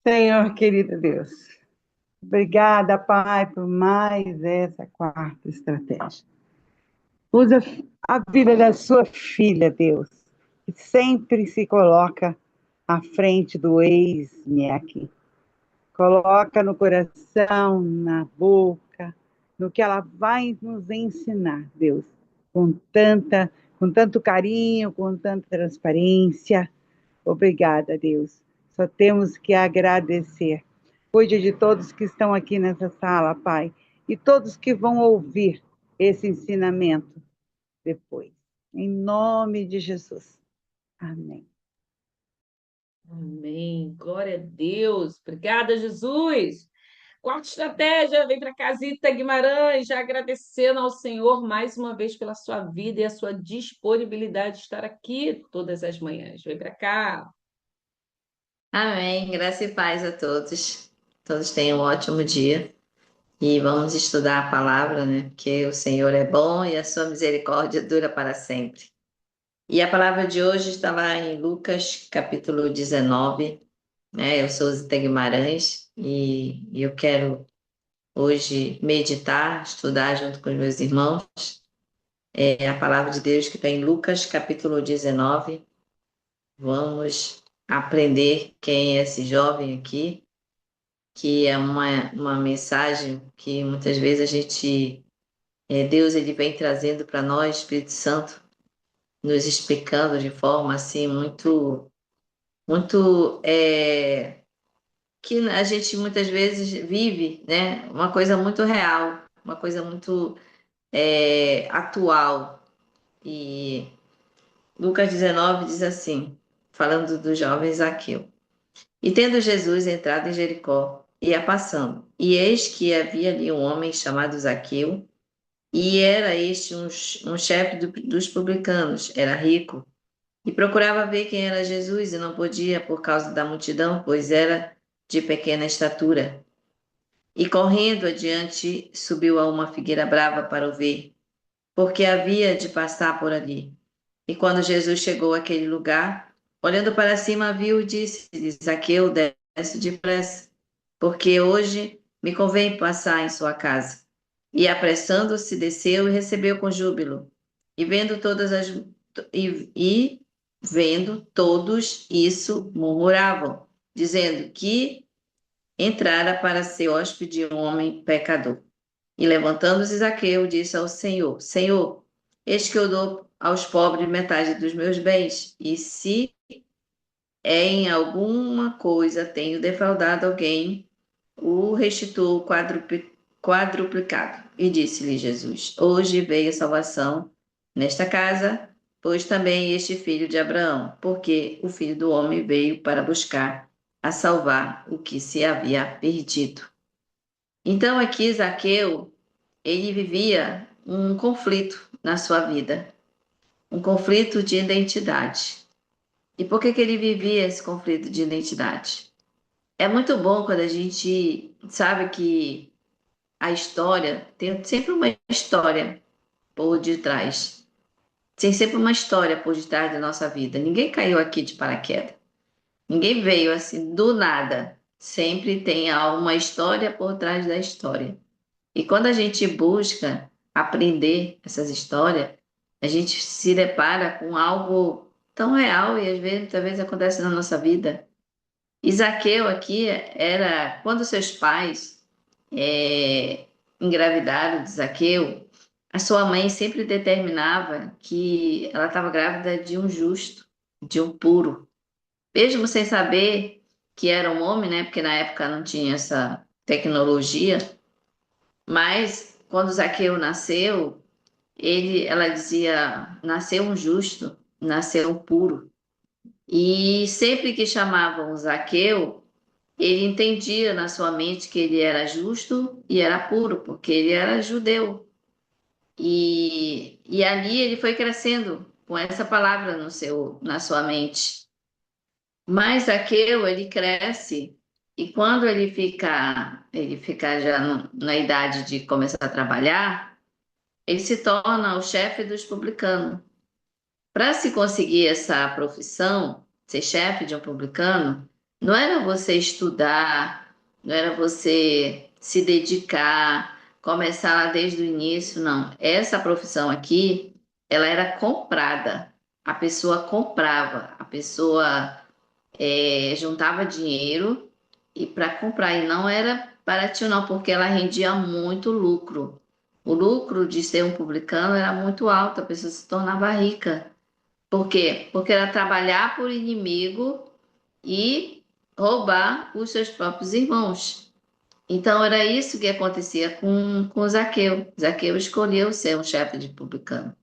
Senhor querido Deus, obrigada, Pai, por mais essa quarta estratégia. Usa a vida da sua filha, Deus, que sempre se coloca à frente do eis-me aqui. Coloca no coração, na boca, no que ela vai nos ensinar, Deus, com tanto carinho, com tanta transparência. Obrigada, Deus. Só temos que agradecer. Cuide de todos que estão aqui nessa sala, Pai, e todos que vão ouvir esse ensinamento depois. Em nome de Jesus. Amém. Amém. Glória a Deus. Obrigada, Jesus. Quarta estratégia, vem para Casita Guimarães, já agradecendo ao Senhor mais uma vez pela sua vida e a sua disponibilidade de estar aqui todas as manhãs. Vem para cá. Amém. Graça e paz a todos. Todos tenham um ótimo dia. E vamos estudar a palavra, né? Porque o Senhor é bom e a sua misericórdia dura para sempre. E a palavra de hoje está lá em Lucas, capítulo 19, né? Eu sou Zita Guimarães e eu quero hoje meditar, estudar junto com os meus irmãos. É a palavra de Deus que está em Lucas, capítulo 19. Vamos aprender quem é esse jovem aqui, que é uma mensagem que muitas vezes a gente, Deus ele vem trazendo para nós, Espírito Santo, nos explicando de forma assim muito que a gente muitas vezes vive, né? Uma coisa muito real, uma coisa muito atual. E Lucas 19 diz assim, falando do jovem Zaqueu. E tendo Jesus entrado em Jericó, ia passando, e eis que havia ali um homem chamado Zaqueu, e era este um chefe dos publicanos, era rico, e procurava ver quem era Jesus, e não podia por causa da multidão, pois era de pequena estatura. E correndo adiante, subiu a uma figueira brava para o ver, porque havia de passar por ali. E quando Jesus chegou àquele lugar, olhando para cima, viu e disse-lhe: Zaqueu, desce depressa, porque hoje me convém passar em sua casa. E apressando-se, desceu e recebeu com júbilo. E vendo vendo todos isso, murmuravam, dizendo que entrara para ser hóspede um homem pecador. E levantando-se Zaqueu, disse ao Senhor: Senhor, eis que eu dou aos pobres metade dos meus bens, e se em alguma coisa tenho defraudado alguém, o restituo quadruplicado. E disse-lhe Jesus: Hoje veio salvação nesta casa, pois também este filho de Abraão, porque o filho do homem veio para buscar a salvar o que se havia perdido. Então aqui Zaqueu, ele vivia um conflito na sua vida, um conflito de identidade. E por que que ele vivia esse conflito de identidade? É muito bom quando a gente sabe que a história tem sempre uma história por detrás. Tem sempre uma história por detrás da nossa vida. Ninguém caiu aqui de paraquedas. Ninguém veio assim do nada. Sempre tem uma história por trás da história. E quando a gente busca aprender essas histórias, a gente se depara com algo tão real e às vezes, muitas vezes acontece na nossa vida. Isaqueu aqui era quando seus pais engravidaram de Zaqueu, a sua mãe sempre determinava que ela estava grávida de um justo, de um puro. Mesmo sem saber que era um homem, né? Porque na época não tinha essa tecnologia, mas quando Zaqueu nasceu, ela dizia, nasceu um justo, nasceu um puro. E sempre que chamavam Zaqueu, ele entendia na sua mente que ele era justo e era puro, porque ele era judeu. E ali ele foi crescendo com essa palavra na sua mente. Mas Zaqueu, ele cresce e quando ele fica já na idade de começar a trabalhar, ele se torna o chefe dos publicanos. Para se conseguir essa profissão, ser chefe de um publicano, Não era você estudar, não era você se dedicar, começar lá desde o início, não. Essa profissão aqui, ela era comprada. A pessoa comprava, a pessoa juntava dinheiro e para comprar. E não era baratinho, não, porque ela rendia muito lucro. O lucro de ser um publicano era muito alto, a pessoa se tornava rica. Por quê? Porque era trabalhar por inimigo e roubar os seus próprios irmãos. Então era isso que acontecia com Zaqueu. Zaqueu escolheu ser um chefe de publicano.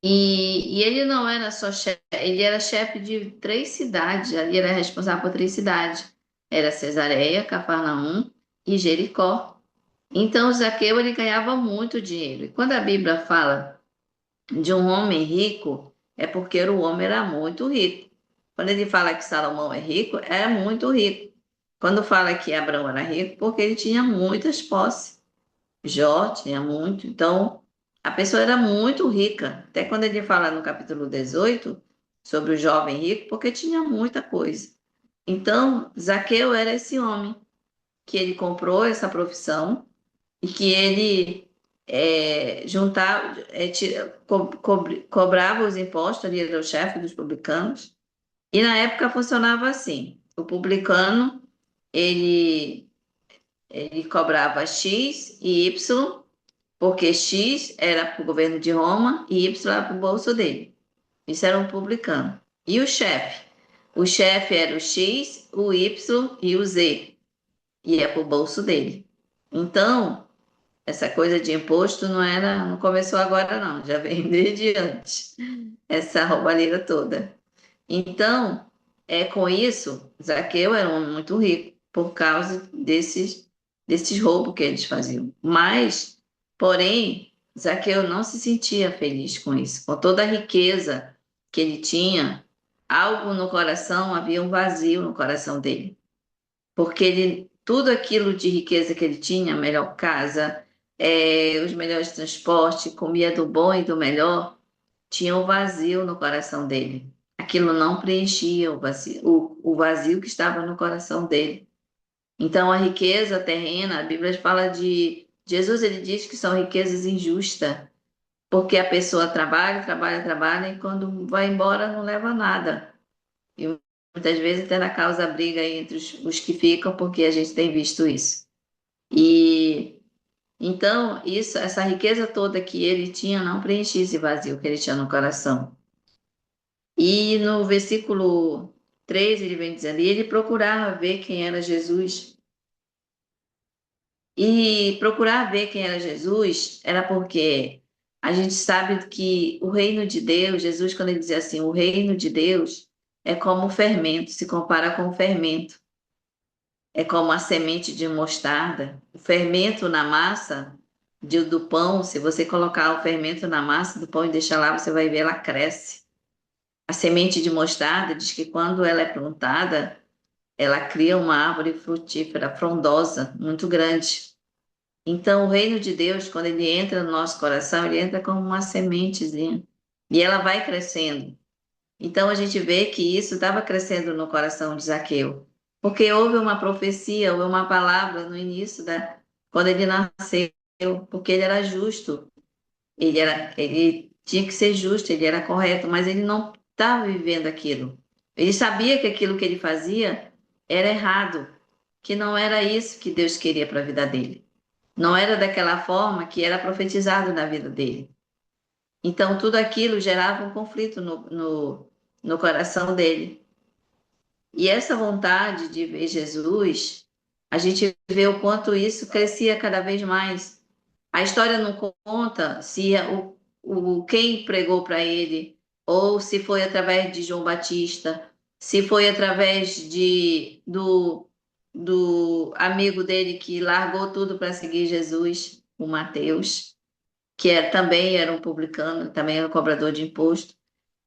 E ele não era só chefe, ele era chefe de 3 cidades, ele era responsável por 3 cidades. Era Cesareia, Cafarnaum e Jericó. Então Zaqueu ele ganhava muito dinheiro. E quando a Bíblia fala de um homem rico, é porque o homem era muito rico. Quando ele fala que Salomão é rico, é muito rico. Quando fala que Abraão era rico, porque ele tinha muitas posses. Jó tinha muito. Então, a pessoa era muito rica. Até quando ele fala no capítulo 18 sobre o jovem rico, porque tinha muita coisa. Então, Zaqueu era esse homem que ele comprou essa profissão e que ele juntava, cobrava os impostos, ele era o chefe dos publicanos. E na época funcionava assim: o publicano ele, ele cobrava X e Y, porque X era para o governo de Roma e Y era para o bolso dele. Isso era um publicano. E o chefe? O chefe era o X, o Y e o Z. Ia para o bolso dele. Então, essa coisa de imposto não começou agora não, já vem desde antes, essa roubalheira toda. Então, com isso, Zaqueu era um homem muito rico por causa desses roubos que eles faziam. Mas, porém, Zaqueu não se sentia feliz com isso. Com toda a riqueza que ele tinha, algo no coração, havia um vazio no coração dele. Porque tudo aquilo de riqueza que ele tinha, a melhor casa, os melhores transportes, comia do bom e do melhor, tinha um vazio no coração dele. Aquilo não preenchia o vazio que estava no coração dele. Então, a riqueza terrena, a Bíblia fala de Jesus, ele diz que são riquezas injustas, porque a pessoa trabalha, trabalha, trabalha e quando vai embora não leva nada. E muitas vezes até na causa briga aí entre os que ficam, porque a gente tem visto isso. E então, essa riqueza toda que ele tinha não preenchia esse vazio que ele tinha no coração. E no versículo 3 ele vem dizendo, e ele procurava ver quem era Jesus. E procurar ver quem era Jesus era porque a gente sabe que o reino de Deus, Jesus, quando ele dizia assim, o reino de Deus é como o fermento, se compara com o fermento. É como a semente de mostarda. O fermento na massa do pão, se você colocar o fermento na massa do pão e deixar lá, você vai ver ela cresce. A semente de mostarda diz que quando ela é plantada, ela cria uma árvore frutífera, frondosa, muito grande. Então, o reino de Deus, quando ele entra no nosso coração, ele entra como uma sementezinha. E ela vai crescendo. Então, a gente vê que isso estava crescendo no coração de Zaqueu. Porque houve uma profecia, houve uma palavra no início, quando ele nasceu, porque ele era justo. Ele tinha que ser justo, ele era correto, mas ele não estava vivendo aquilo. Ele sabia que aquilo que ele fazia era errado, que não era isso que Deus queria para a vida dele. Não era daquela forma que era profetizado na vida dele. Então, tudo aquilo gerava um conflito no coração dele. E essa vontade de ver Jesus, a gente vê o quanto isso crescia cada vez mais. A história não conta se quem pregou para ele, ou se foi através de João Batista, se foi através do amigo dele que largou tudo para seguir Jesus, o Mateus, que também era um publicano, também era um cobrador de imposto.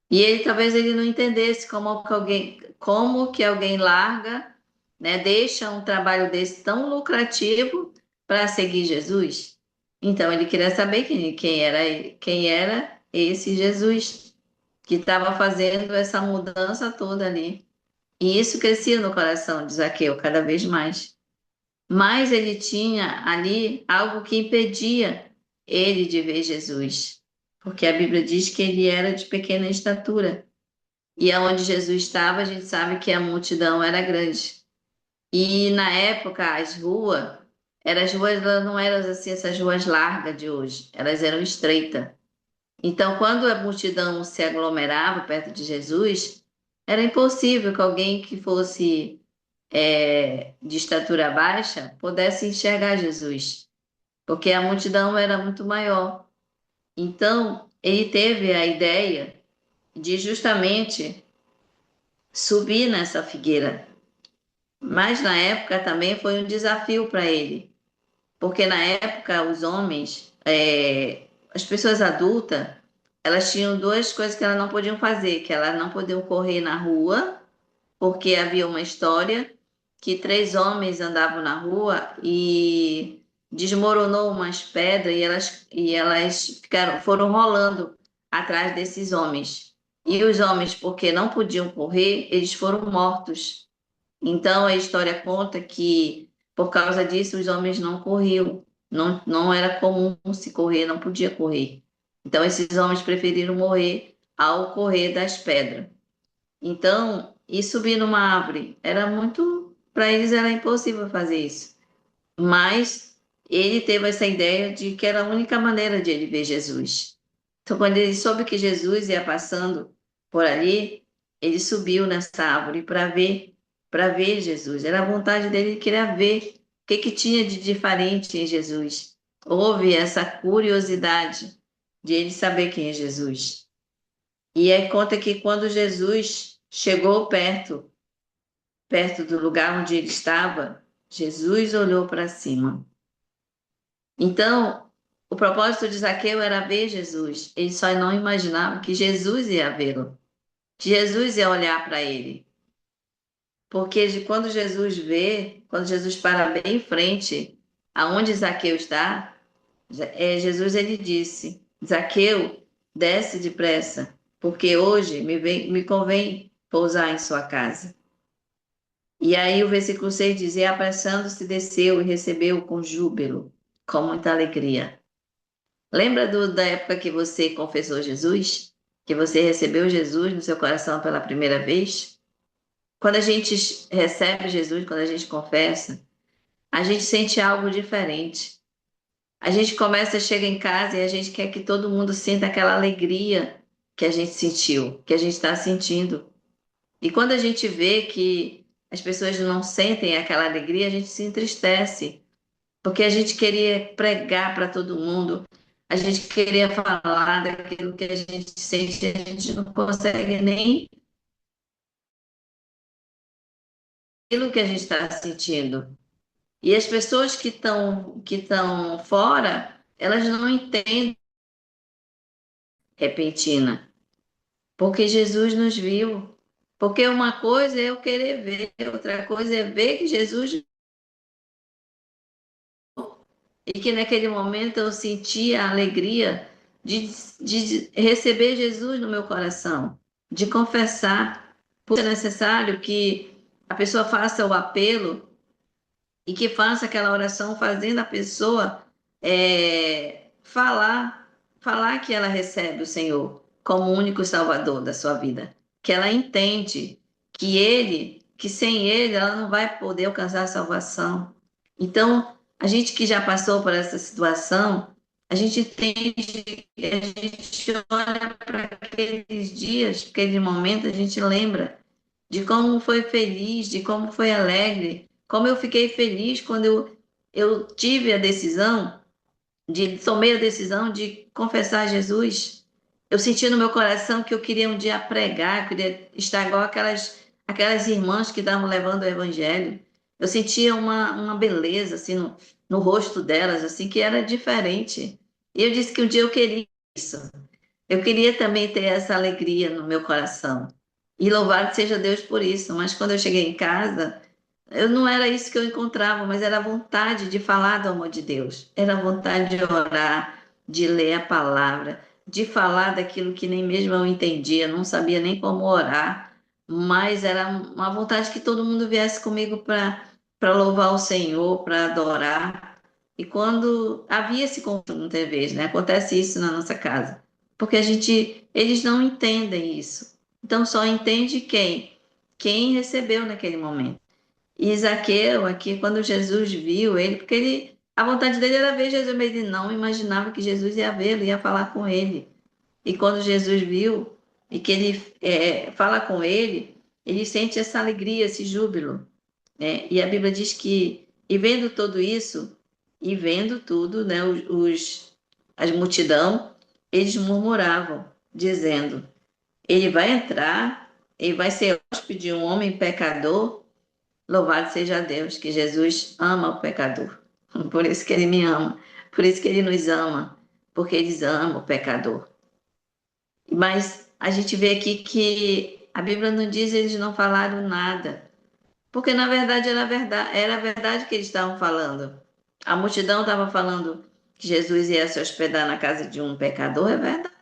E ele talvez ele não entendesse como que alguém larga, né, deixa um trabalho desse tão lucrativo para seguir Jesus. Então ele queria saber quem era esse Jesus que estava fazendo essa mudança toda ali. E isso crescia no coração de Zaqueu cada vez mais. Mas ele tinha ali algo que impedia ele de ver Jesus, porque a Bíblia diz que ele era de pequena estatura. E aonde Jesus estava, a gente sabe que a multidão era grande. E na época, as ruas elas não eram assim, essas ruas largas de hoje, elas eram estreitas. Então, quando a multidão se aglomerava perto de Jesus, era impossível que alguém que fosse de estatura baixa pudesse enxergar Jesus, porque a multidão era muito maior. Então, ele teve a ideia de justamente subir nessa figueira. Mas na época também foi um desafio para ele, porque na época os homens, as pessoas adultas, elas tinham duas coisas que elas não podiam fazer, que elas não podiam correr na rua, porque havia uma história que três homens andavam na rua e desmoronou umas pedras e elas foram rolando atrás desses homens. E os homens, porque não podiam correr, eles foram mortos. Então a história conta que por causa disso os homens não corriam. Não, não era comum se correr, não podia correr. Então esses homens preferiram morrer ao correr das pedras. Então, e subir numa árvore era muito, para eles era impossível fazer isso. Mas ele teve essa ideia de que era a única maneira de ele ver Jesus. Então, quando ele soube que Jesus ia passando por ali, ele subiu nessa árvore para ver Jesus. Era a vontade dele, ele queria ver o que que tinha de diferente em Jesus. Houve essa curiosidade de ele saber quem é Jesus. E aí conta que quando Jesus chegou perto do lugar onde ele estava, Jesus olhou para cima. Então, o propósito de Zaqueu era ver Jesus. Ele só não imaginava que Jesus ia vê-lo, que Jesus ia olhar para ele. Porque quando Jesus para bem em frente, aonde Zaqueu está, Jesus ele disse: Zaqueu, desce depressa, porque hoje me convém pousar em sua casa. E aí o versículo 6 diz: E apressando-se, desceu e recebeu com júbilo, com muita alegria. Lembra da época que você confessou Jesus? Que você recebeu Jesus no seu coração pela primeira vez? Quando a gente recebe Jesus, quando a gente confessa, a gente sente algo diferente. A gente começa, chega em casa e a gente quer que todo mundo sinta aquela alegria que a gente sentiu, que a gente está sentindo. E quando a gente vê que as pessoas não sentem aquela alegria, a gente se entristece, porque a gente queria pregar para todo mundo, a gente queria falar daquilo que a gente sente, a gente não consegue nem aquilo que a gente está sentindo. E as pessoas que estão fora, elas não entendem repentina, porque Jesus nos viu. Porque uma coisa é eu querer ver, outra coisa é ver que Jesus. E que naquele momento eu senti a alegria de receber Jesus no meu coração, de confessar. Por é necessário que a pessoa faça o apelo e que faça aquela oração fazendo a pessoa falar que ela recebe o Senhor como o único Salvador da sua vida, que ela entende que sem Ele ela não vai poder alcançar a salvação. Então, a gente que já passou por essa situação, a gente entende, a gente olha para aqueles dias, aquele momento, a gente lembra de como foi feliz, de como foi alegre, como eu fiquei feliz quando eu tive a decisão, tomei a decisão de confessar Jesus. Eu senti no meu coração que eu queria um dia pregar, eu queria estar igual aquelas irmãs que estavam levando o evangelho. Eu sentia uma beleza assim no rosto delas, assim que era diferente. E eu disse que um dia eu queria isso. Eu queria também ter essa alegria no meu coração. E louvado seja Deus por isso. Mas quando eu cheguei em casa, eu não era isso que eu encontrava, mas era a vontade de falar do amor de Deus. Era a vontade de orar, de ler a palavra, de falar daquilo que nem mesmo eu entendia, não sabia nem como orar, mas era uma vontade que todo mundo viesse comigo para louvar o Senhor, para adorar. E quando havia esse conflito muitas vezes, né? Acontece isso na nossa casa, porque eles não entendem isso. Então só entende quem recebeu naquele momento. E Zaqueu aqui, quando Jesus viu ele, porque a vontade dele era ver Jesus, mas ele não imaginava que Jesus ia vê-lo, ia falar com ele. E quando Jesus viu e que ele fala com ele, ele sente essa alegria, esse júbilo, né? E a Bíblia diz que, e vendo tudo isso, e vendo tudo, né, as multidão, eles murmuravam, dizendo: Ele vai entrar, ele vai ser hóspede de um homem pecador. Louvado seja Deus, que Jesus ama o pecador. Por isso que ele me ama, por isso que ele nos ama, porque eles amam o pecador. Mas a gente vê aqui que a Bíblia não diz eles não falaram nada, porque na verdade era a verdade que eles estavam falando. A multidão estava falando que Jesus ia se hospedar na casa de um pecador, é verdade.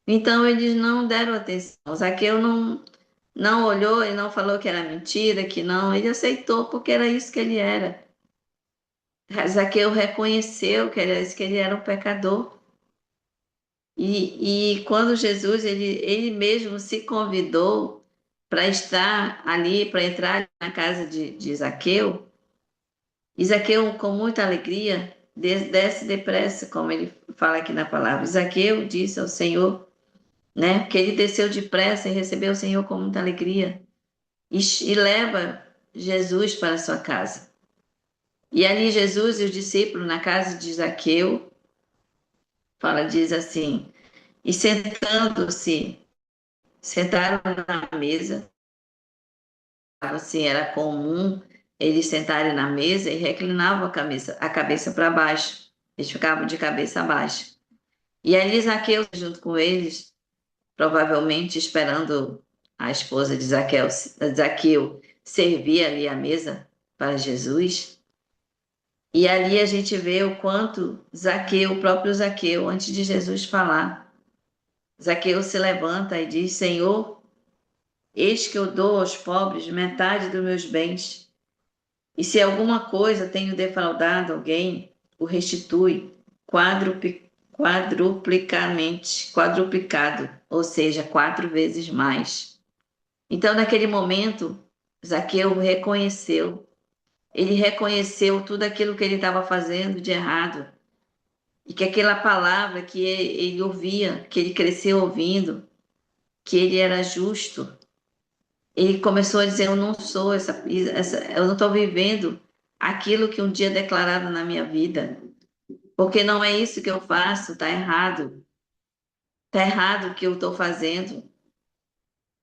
Então eles não deram atenção. Zaqueu não olhou e não falou que era mentira, que não, ele aceitou porque era isso que ele era. Zaqueu reconheceu que ele era um pecador. E quando Jesus, ele mesmo se convidou para estar ali, para entrar na casa de Zaqueu, e Zaqueu, com muita alegria, desce depressa, como ele fala aqui na palavra. Zaqueu disse ao Senhor, né, que ele desceu depressa e recebeu o Senhor com muita alegria, e leva Jesus para a sua casa. E ali Jesus e os discípulos, na casa de Zaqueu, diz assim, e sentando-se, sentaram na mesa, assim, era comum eles sentarem na mesa e reclinavam a cabeça para baixo. Eles ficavam de cabeça baixa. E ali Zaqueu, junto com eles, provavelmente esperando a esposa de Zaqueu servir ali a mesa para Jesus. E ali a gente vê o quanto Zaqueu, o próprio Zaqueu, antes de Jesus falar, Zaqueu se levanta e diz: Senhor, eis que eu dou aos pobres metade dos meus bens. E se alguma coisa tenho defraudado alguém, o restitui quadruplicado, ou seja, 4 vezes mais. Então, naquele momento, Zaqueu ele reconheceu tudo aquilo que ele estava fazendo de errado, e que aquela palavra que ele ouvia, que ele cresceu ouvindo, que ele era justo, ele começou a dizer: Eu não sou eu não estou vivendo aquilo que um dia declararam na minha vida, porque não é isso que eu faço, está errado o que eu estou fazendo.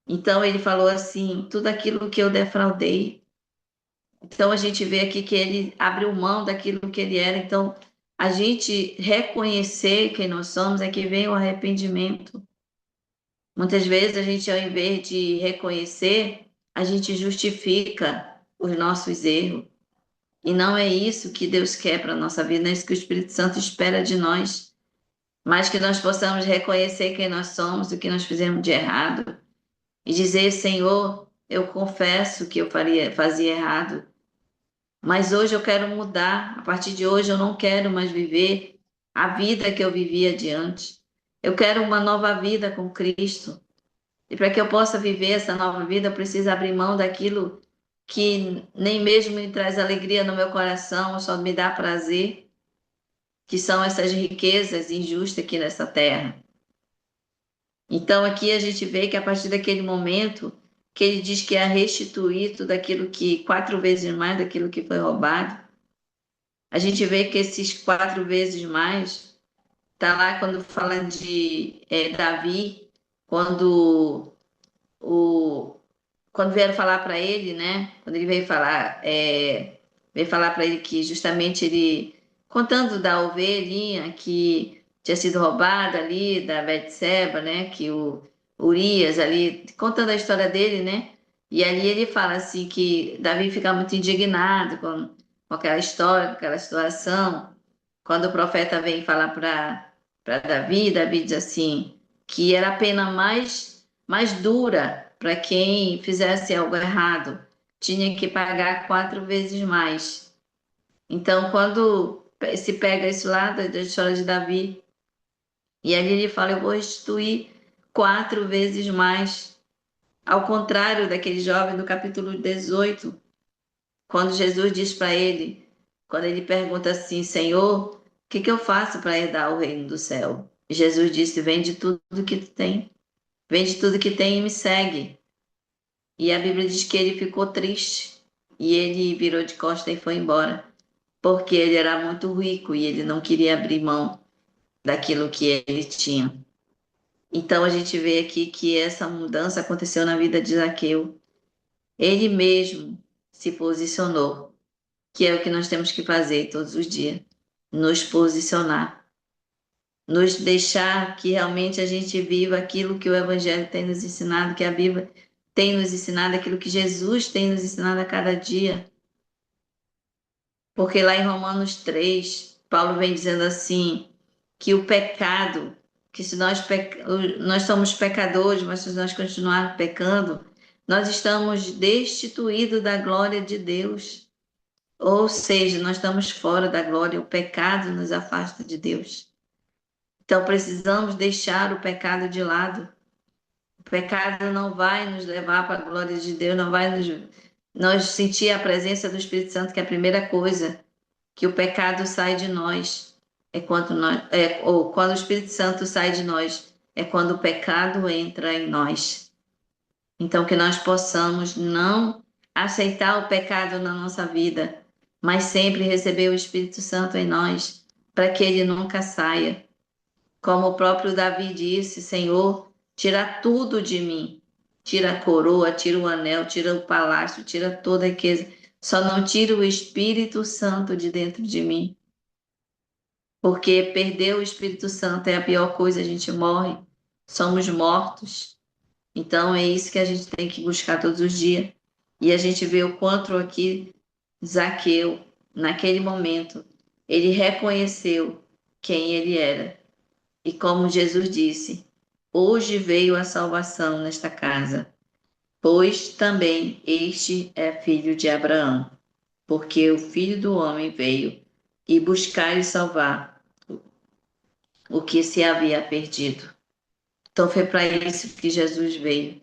Então ele falou assim: tudo aquilo que eu defraudei. Então a gente vê aqui que ele abriu mão daquilo que ele era. Então a gente reconhecer quem nós somos é que vem o arrependimento. Muitas vezes a gente, ao invés de reconhecer, a gente justifica os nossos erros. E não é isso que Deus quer para a nossa vida, não é isso que o Espírito Santo espera de nós, mas que nós possamos reconhecer quem nós somos, o que nós fizemos de errado, e dizer: Senhor, eu confesso que eu fazia errado, mas hoje eu quero mudar. A partir de hoje eu não quero mais viver a vida que eu vivia de antes. Eu quero uma nova vida com Cristo. E para que eu possa viver essa nova vida, eu preciso abrir mão daquilo que nem mesmo me traz alegria no meu coração, só me dá prazer, que são essas riquezas injustas aqui nessa terra. Então aqui a gente vê que a partir daquele momento que ele diz que é restituir tudo aquilo que 4 vezes mais daquilo que foi roubado, a gente vê que esses 4 vezes mais tá lá quando fala de Davi, quando o quando vieram falar para ele, né? Quando ele veio falar para ele que justamente ele, contando da ovelhinha que tinha sido roubada ali, da Betseba, né? Que o Urias ali, contando a história dele, né? E ali ele fala assim que Davi fica muito indignado com aquela história, com aquela situação. Quando o profeta vem falar para Davi, Davi diz assim, que era a pena mais dura para quem fizesse algo errado, tinha que pagar 4 vezes mais. Então, quando se pega isso lá da história de Davi, e ali ele fala, eu vou restituir 4 vezes mais. Ao contrário daquele jovem do capítulo 18, quando Jesus diz para ele, quando ele pergunta assim, Senhor, o que que eu faço para herdar o reino do céu? Jesus disse, vende tudo que tu tem, vende tudo que tem e me segue. E a Bíblia diz que ele ficou triste e ele virou de costas e foi embora, porque ele era muito rico e ele não queria abrir mão daquilo que ele tinha. Então a gente vê aqui que essa mudança aconteceu na vida de Zaqueu. Ele mesmo se posicionou, que é o que nós temos que fazer todos os dias, nos posicionar, nos deixar que realmente a gente viva aquilo que o Evangelho tem nos ensinado, que a Bíblia tem nos ensinado, aquilo que Jesus tem nos ensinado a cada dia. Porque lá em Romanos 3, Paulo vem dizendo assim, que o pecado, que se nós somos pecadores, mas se nós continuarmos pecando, nós estamos destituídos da glória de Deus. Ou seja, nós estamos fora da glória, o pecado nos afasta de Deus. Então precisamos deixar o pecado de lado. O pecado não vai nos levar para a glória de Deus, não vai nós sentir a presença do Espírito Santo, que é a primeira coisa, que o pecado sai de nós. Ou quando o Espírito Santo sai de nós, é quando o pecado entra em nós. Então que nós possamos não aceitar o pecado na nossa vida, mas sempre receber o Espírito Santo em nós, para que ele nunca saia. Como o próprio Davi disse, Senhor, tira tudo de mim. Tira a coroa, tira o anel, tira o palácio, tira toda a riqueza. Só não tira o Espírito Santo de dentro de mim. Porque perder o Espírito Santo é a pior coisa, a gente morre. Somos mortos. Então é isso que a gente tem que buscar todos os dias. E a gente vê o quanto aqui Zaqueu, naquele momento, ele reconheceu quem ele era. E como Jesus disse, hoje veio a salvação nesta casa, pois também este é filho de Abraão, porque o Filho do Homem veio e buscar e salvar o que se havia perdido. Então foi para isso que Jesus veio,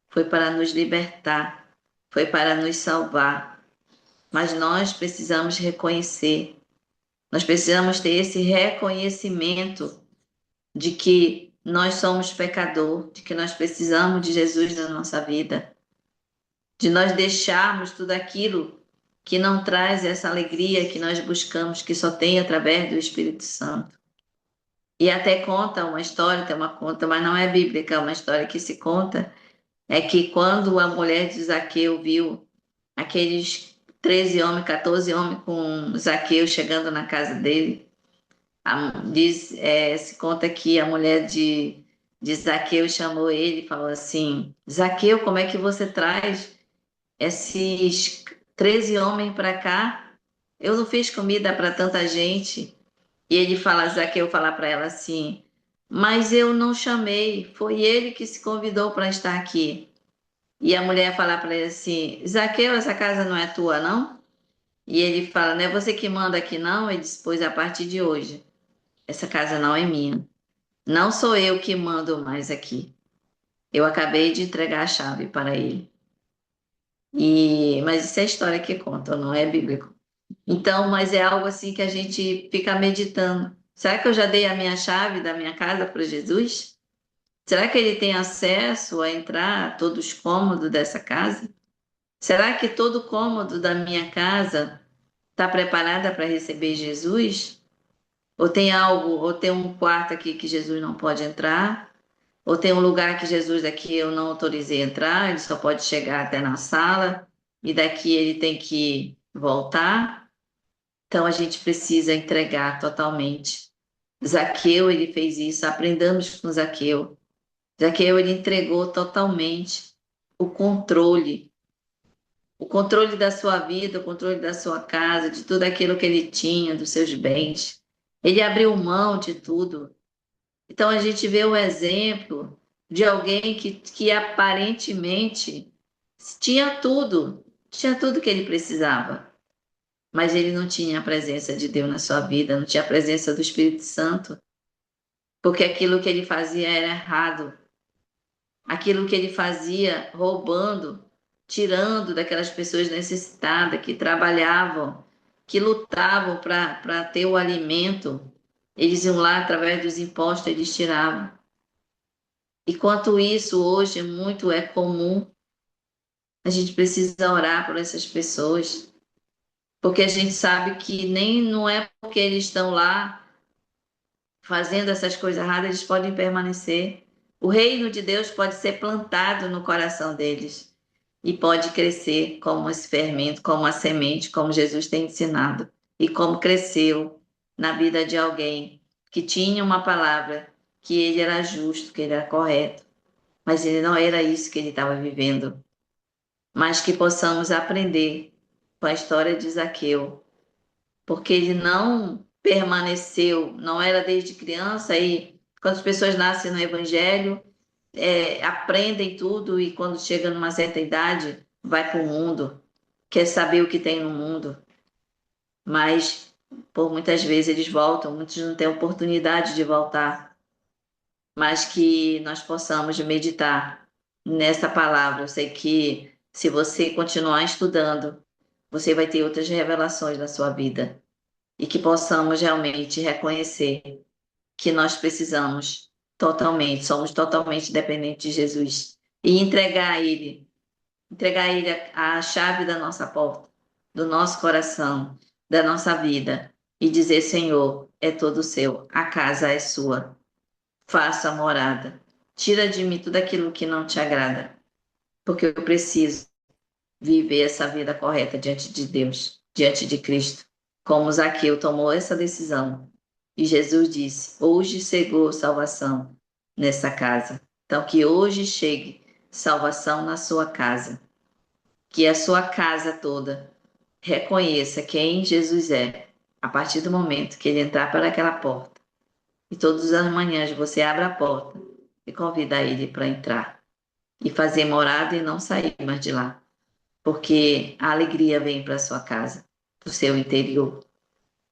foi para nos libertar, foi para nos salvar. Mas nós precisamos reconhecer, nós precisamos ter esse reconhecimento de que nós somos pecador, de que nós precisamos de Jesus na nossa vida, de nós deixarmos tudo aquilo que não traz essa alegria que nós buscamos, que só tem através do Espírito Santo. E até conta uma história, tem uma conta, mas não é bíblica, é uma história que se conta, é que quando a mulher de Zaqueu viu aqueles 13 homens, 14 homens com Zaqueu chegando na casa dele, se conta que a mulher de Zaqueu chamou ele e falou assim, Zaqueu, como é que você traz esses 13 homens para cá? Eu não fiz comida para tanta gente. E ele fala, Zaqueu fala para ela assim, mas eu não chamei, foi ele que se convidou para estar aqui. E a mulher fala para ele assim, Zaqueu, essa casa não é tua, não? E ele fala, não é você que manda aqui, não? Ele diz, pois a partir de hoje, essa casa não é minha. Não sou eu que mando mais aqui. Eu acabei de entregar a chave para ele. Mas isso é história que conta, não é bíblico. Então, mas é algo assim que a gente fica meditando. Será que eu já dei a minha chave da minha casa para Jesus? Será que ele tem acesso a entrar a todos os cômodos dessa casa? Será que todo cômodo da minha casa está preparada para receber Jesus? Ou tem algo, ou tem um quarto aqui que Jesus não pode entrar? Ou tem um lugar que Jesus aqui eu não autorizei entrar, ele só pode chegar até na sala e daqui ele tem que voltar? Então a gente precisa entregar totalmente. Zaqueu, ele fez isso, aprendamos com Zaqueu. Zaqueu, ele entregou totalmente o controle da sua vida, o controle da sua casa, de tudo aquilo que ele tinha, dos seus bens. Ele abriu mão de tudo. Então a gente vê o exemplo de alguém que aparentemente tinha tudo que ele precisava, mas ele não tinha a presença de Deus na sua vida, não tinha a presença do Espírito Santo, porque aquilo que ele fazia era errado, aquilo que ele fazia roubando, tirando daquelas pessoas necessitadas que trabalhavam, que lutavam para ter o alimento, eles iam lá através dos impostos, eles tiravam. Enquanto isso, hoje, muito é comum. A gente precisa orar por essas pessoas, porque a gente sabe que nem não é porque eles estão lá fazendo essas coisas erradas, eles podem permanecer. O reino de Deus pode ser plantado no coração deles e pode crescer como esse fermento, como a semente, como Jesus tem ensinado e como cresceu na vida de alguém que tinha uma palavra, que ele era justo, que ele era correto, mas ele não era isso que ele estava vivendo. Mas que possamos aprender com a história de Zaqueu, porque ele não permaneceu, não era desde criança, e quando as pessoas nascem no Evangelho, aprendem tudo e quando chega numa certa idade, vai para o mundo, quer saber o que tem no mundo, mas por muitas vezes eles voltam, muitos não têm oportunidade de voltar, mas que nós possamos meditar nessa palavra. Eu sei que se você continuar estudando, você vai ter outras revelações na sua vida e que possamos realmente reconhecer que nós precisamos totalmente, somos totalmente dependentes de Jesus e entregar a Ele a chave da nossa porta, do nosso coração, da nossa vida e dizer: Senhor, é todo seu, a casa é sua, faça a morada, tira de mim tudo aquilo que não te agrada, porque eu preciso viver essa vida correta diante de Deus, diante de Cristo. Como Zaqueu tomou essa decisão. E Jesus disse: hoje chegou salvação nessa casa. Então, que hoje chegue salvação na sua casa. Que a sua casa toda reconheça quem Jesus é, a partir do momento que ele entrar por aquela porta. E todas as manhãs você abre a porta e convida ele para entrar. E fazer morada e não sair mais de lá, porque a alegria vem para a sua casa, para o seu interior.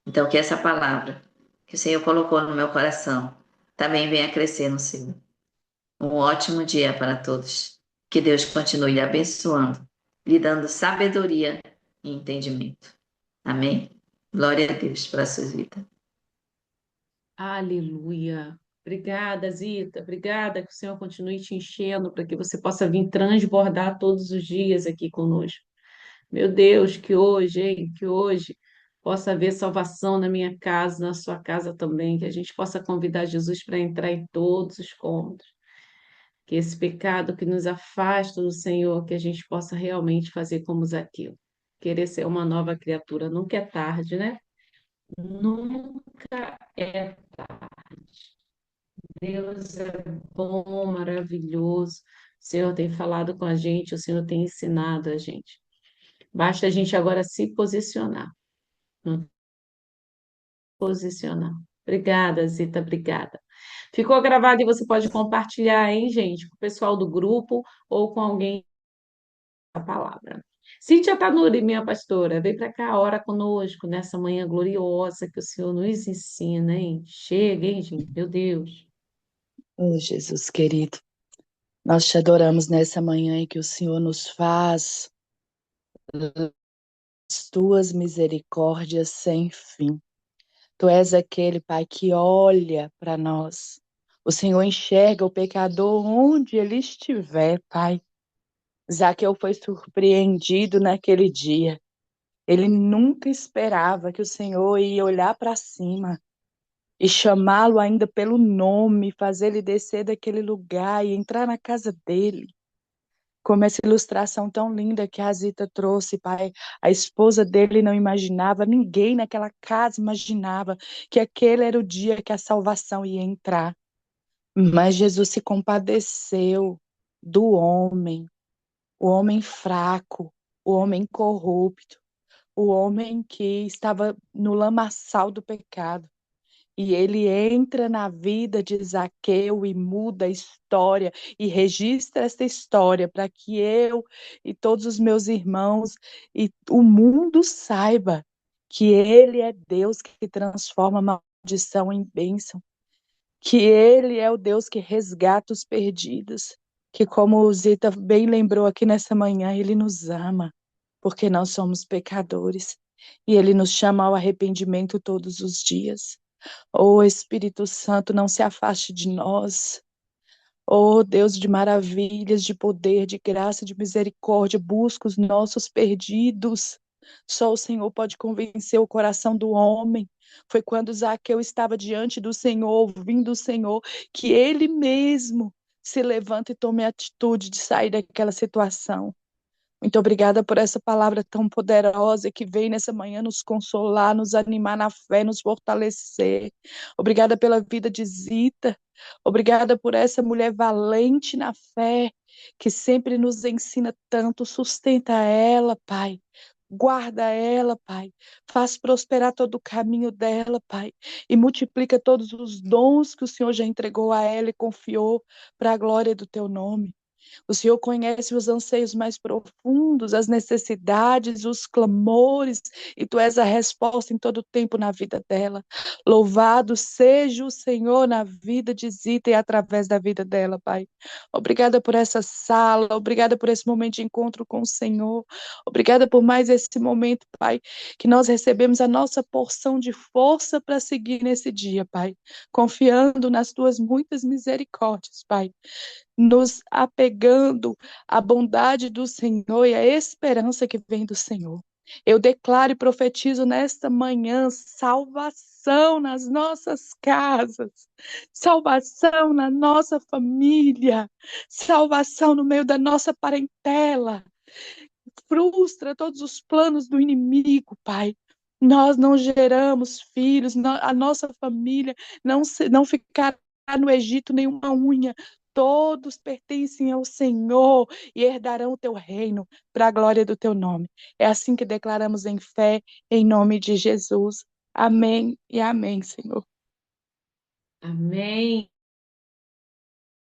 Então, que essa palavra que o Senhor colocou no meu coração também venha crescer no Senhor. Um ótimo dia para todos. Que Deus continue lhe abençoando, lhe dando sabedoria e entendimento. Amém? Glória a Deus para a sua vida. Aleluia. Obrigada, Zita. Obrigada, que o Senhor continue te enchendo para que você possa vir transbordar todos os dias aqui conosco. Meu Deus, que hoje, hein? Que hoje possa haver salvação na minha casa, na sua casa também, que a gente possa convidar Jesus para entrar em todos os cômodos. Que esse pecado que nos afasta do Senhor, que a gente possa realmente fazer como Zaqueu. Querer ser uma nova criatura. Nunca é tarde, né? Nunca é tarde. Deus é bom, maravilhoso. O Senhor tem falado com a gente, o Senhor tem ensinado a gente. Basta a gente agora se posicionar. Não posicionar. Obrigada, Zita, obrigada. Ficou gravado e você pode compartilhar, hein, gente, com o pessoal do grupo ou com alguém a palavra. Cíntia Tanuri, minha pastora, vem para cá, ora conosco nessa manhã gloriosa que o Senhor nos ensina, hein? Chega, hein, gente? Meu Deus. Oh, Jesus querido, nós te adoramos nessa manhã em que o Senhor nos faz as tuas misericórdias sem fim. Tu és aquele, Pai, que olha para nós. O Senhor enxerga o pecador onde ele estiver, Pai. Zaqueu foi surpreendido naquele dia. Ele nunca esperava que o Senhor ia olhar para cima e chamá-lo ainda pelo nome, fazer ele descer daquele lugar e entrar na casa dele. Como essa ilustração tão linda que a Zita trouxe, Pai. A esposa dele não imaginava, ninguém naquela casa imaginava que aquele era o dia que a salvação ia entrar. Mas Jesus se compadeceu do homem, o homem fraco, o homem corrupto, o homem que estava no lamaçal do pecado. E ele entra na vida de Zaqueu e muda a história e registra essa história para que eu e todos os meus irmãos e o mundo saiba que ele é Deus que transforma maldição em bênção, que ele é o Deus que resgata os perdidos, que como o Zita bem lembrou aqui nessa manhã, ele nos ama, porque nós somos pecadores, e ele nos chama ao arrependimento todos os dias. Oh, Espírito Santo, não se afaste de nós. Oh, Deus de maravilhas, de poder, de graça, de misericórdia, busca os nossos perdidos. Só o Senhor pode convencer o coração do homem. Foi quando Zaqueu estava diante do Senhor, ouvindo o Senhor, que ele mesmo se levanta e tome a atitude de sair daquela situação. Muito obrigada por essa palavra tão poderosa que vem nessa manhã nos consolar, nos animar na fé, nos fortalecer. Obrigada pela vida de Zita. Obrigada por essa mulher valente na fé, que sempre nos ensina tanto. Sustenta ela, Pai. Guarda ela, Pai. Faz prosperar todo o caminho dela, Pai. E multiplica todos os dons que o Senhor já entregou a ela e confiou para a glória do teu nome. O Senhor conhece os anseios mais profundos, as necessidades, os clamores, e tu és a resposta em todo o tempo na vida dela. Louvado seja o Senhor na vida de Zita e através da vida dela, Pai. Obrigada por essa sala, obrigada por esse momento de encontro com o Senhor. Obrigada por mais esse momento, Pai, que nós recebemos a nossa porção de força para seguir nesse dia, Pai, confiando nas tuas muitas misericórdias, Pai, nos apegando à bondade do Senhor e à esperança que vem do Senhor. Eu declaro e profetizo nesta manhã salvação nas nossas casas, salvação na nossa família, salvação no meio da nossa parentela. Frustra todos os planos do inimigo, Pai. Nós não geramos filhos, a nossa família não ficará no Egito nenhuma unha. Todos pertencem ao Senhor e herdarão o teu reino para a glória do teu nome. É assim que declaramos em fé, em nome de Jesus. Amém e amém, Senhor. Amém.